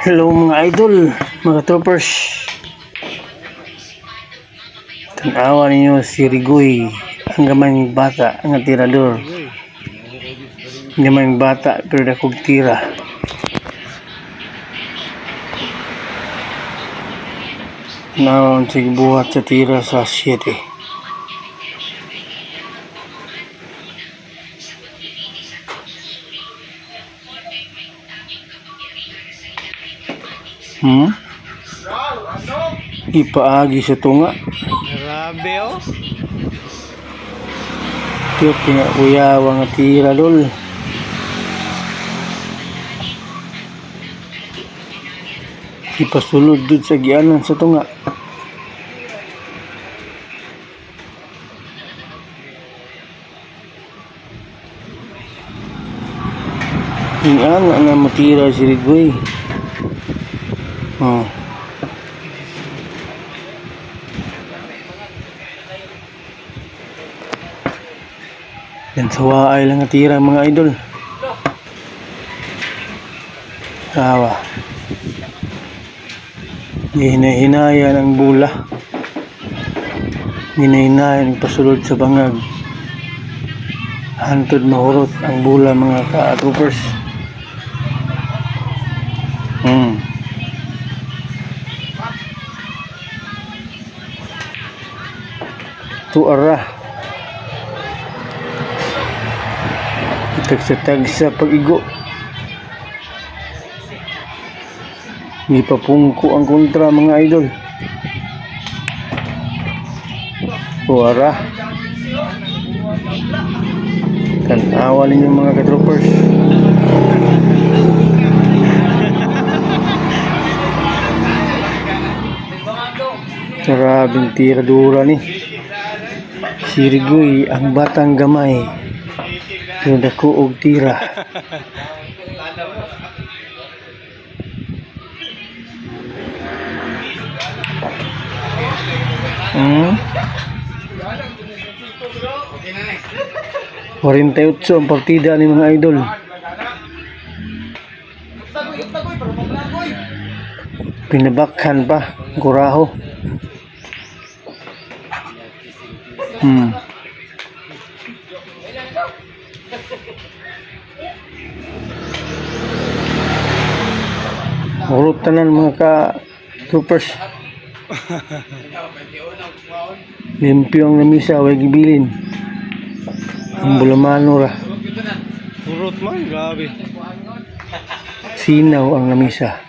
Hello mga idol, mga troopers. Tanawa ninyo si Rigoy, ang gamayng bata, ang tirador. Gamayng bata pero dakog tira. Naon sig buhat sa tira sa 7. Ipaagi sa tunga. Grabe oh. Tiyot nga uyawa nga tira dol. Ipasulod dud sa gianan sa tunga. Ingan nga matira si Rigoy. Oh. Yan sa ay lang natira mga idol. Tawa. Hinahinaya ng bula. Hinahinaya pasulod sa bangag. Hantod mahurot ang bula mga ka-troopers. Tuara. Tag sa pag-igo. Hindi pa pungko ang kontra mga idol. Tuara. Tanawa ninyo mga ka-troopers. Sarabing tiradura ni si Rigoy, ang batang gamay pero dako og tira. Forty-8 ang partida ni mga idol. Pinabakhan pa Guraho. Urot tanan mga ka-troopers. Limpyo ang lamisa, huwag gibilin. Ang bulamano ra. Urot man, grabe. Sinaw ang lamisa.